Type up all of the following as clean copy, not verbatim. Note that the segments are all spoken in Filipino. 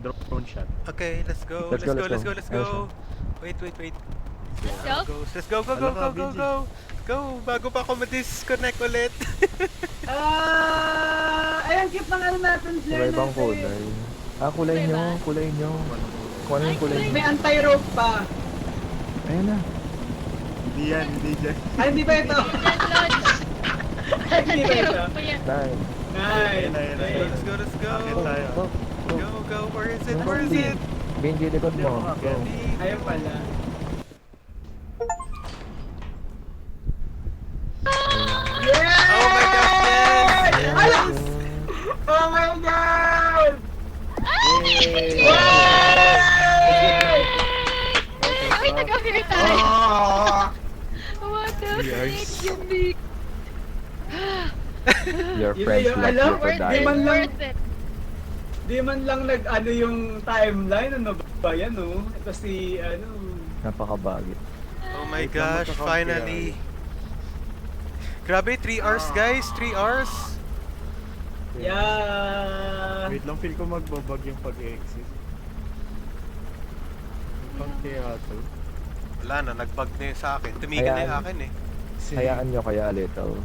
drone shot. Okay, let's go. Let's go. Let's go. Wait. Let's go. Let's go. Go. Bago pa ako ma-disconnect ulit. Ayan, keep ng ano natin, flare May ibang natin. kulay. Kulay nyo. Kung ano yung kulay May nyo. anti-rope pa. Ayan na. Hindi yan, hindi dyan. Ay, hindi ba ito? Jet launch. Hindi ba ito? Pa yan. Nice. Nice. Ayun. Let's go. Akit tayo. Go. Where is it? Benji, likod mo. Go. Ayun pala. Yeah! Oh my gosh, yes! Ayos! Oh my God! Ay, nag-appear tayo. Oh! What the Yes. freak, unique. Your Yun friends yung left alam, you for Worth Di it, dying. man lang- worth it. Di man lang nag-ano yung timeline, ano ba yan, oh? Ito si, ano... Napakabagit. Oh my Wait lang, gosh, magkakaunti finally. Grabe, 3 hours guys, 3 hours. Yeah! Wait lang, feel ko magbabag yung pag-exit. Pang kaya to. Wala na, nag-bug na yun sa akin. Tumigil na yung Hayaan. akin eh. Hayaan nyo kaya little.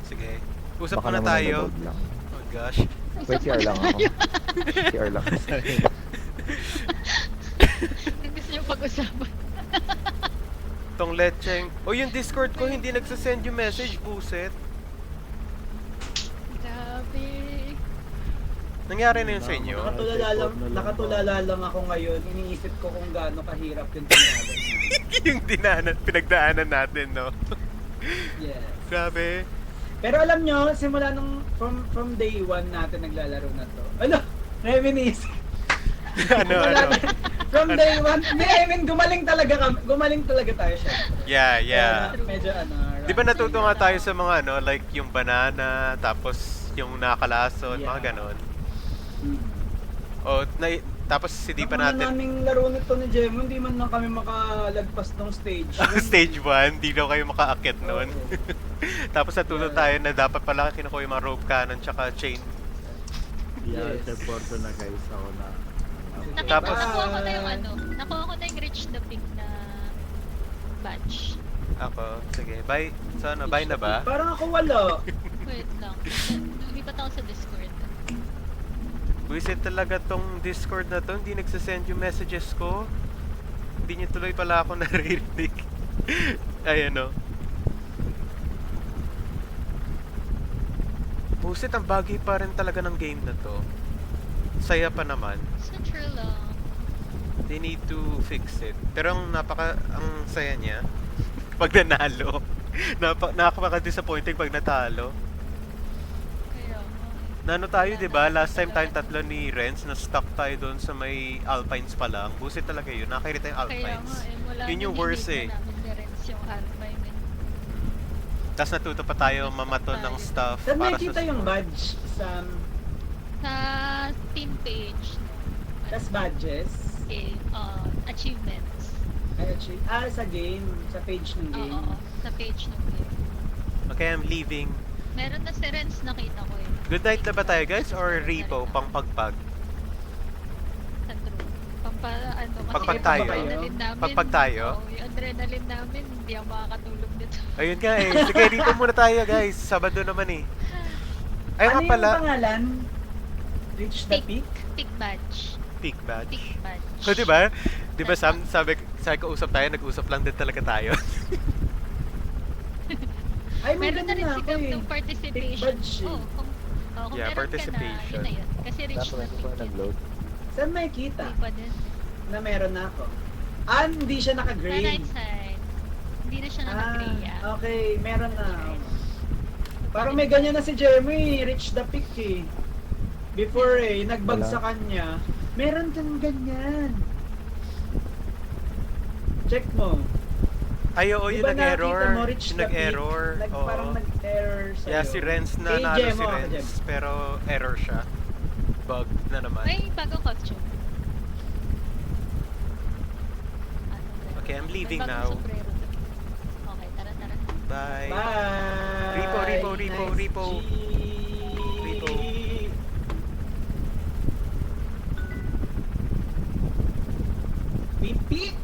Sige. Usap Baka muna naman tayo. nanonood lang. Oh gosh. Wait, CR lang ako. CR lang. Gusto niyo pag-usapan. Tong lecheng. Oh, yung Discord ko hindi nagsasend yung message, buset. Grabe. Nangyari na yun sa inyo? Nakatulala lang ako ngayon. Iniisip ko kung gaano kahirap yung tinagal niya. Yung pinagdaanan natin, no? Yes. Grabe. Pero alam nyo, simula nung from day 1 natin naglalaro na to. Ano? Reminisce. ano? From day 1. Hindi, I mean, gumaling talaga tayo siya. Yeah. Medyo ano. Di ba natuto nga tayo sa mga ano, like yung banana, tapos yung nakalason, mga Yeah. ganon. O, tapos hindi pa natin... naming laro nito ni Jemo, hindi man lang kami makalagpas ng stage. Stage 1, hindi daw kayo makaakit nun. Oo. Tapos natuto tayo na dapat pala kinukuha yung mga rope cannon tsaka chain. Yeah, Yes. teleporto na guys. Ako na. Tapos- Nakuha ko na yung ano. Nakuha ko na yung reach the pink na badge. Ako, sige, bye. So ano, bye na ba? Parang ako wala. Wait lang. Lumipat ako sa Discord. Buisit talaga tong Discord na to, hindi nagsasend yung messages ko. Hindi niya tuloy pala ako naririnig. Ayan o. Buisit, ang bagay pa rin talaga ng game na to. Saya pa naman. So true lang. They need to fix it. Pero ang ang saya niya pag nanalo. Nakaka-disappointing pag natalo. Kaya nga. Nano tayo, 'di ba? Last time tayong tatlo ni Renz na stuck tayo doon sa may Alpines pa lang. Busit talaga 'yun. Nakakirita yung Kaya Alpines. nga, mula Yun yung nung worst hindi eh. na namin na-rinse yung Alpine eh. Tapos natuto pa tayo mamaton ng stuff Saan para nakikita sa yung store. badge? Sa Sa team page, tas badges? achievements. Ay, actually, sa game. Sa page ng game. Oo, sa page ng game. Okay, I'm leaving. Meron na si Renz nakita ko eh. Good night na ba tayo, guys? Or repo, pang pagpag? Sa true. Ano, kasi Pagpag yung tayo? adrenaline namin. Pagpag tayo? Oo, yung adrenaline namin, hindi ako makakatulog nito. Ayun nga eh. Sige, repo muna tayo, guys. Sabado naman eh. Ay Ano nga pala. yung pangalan? Reach the peak? Peak badge. Peak badge. Peak badge. So, di ba? Di ba, Sam, sabi ko usap tayo, nag-usap lang din talaga tayo. Ay, may Meron na rin ganun si ako Gab eh. ng participation. Peak badge eh. Oo, kung Yeah, meron participation. ka na, yun na yun. Kasi reach Tapos na ano pa peak yun. nag-load? Saan may kita? Hindi pa din. Na meron na ako. Hindi siya Sa naka-grade. right side. Hindi na siya naka-gray Okay, meron na. Parang may ganyan na si Jeremy, reach the peak eh. Before nagbag Wala. sa kanya. Meron kang ganyan. Check mo. Ay, oo, Di yung ba nakita nag-error. mo, reach Yung the nag-error. peak? Oo. Parang nag-error sa'yo. Yeah, si Renz na Kay nalo Jem, si kay Renz. Jem. Pero error siya. Bug na naman. May bagong costume. Okay, I'm leaving May now. bagong sombrero doon. Okay, tara. Bye. Bye! Repo. Nice G. Repo. Repeat!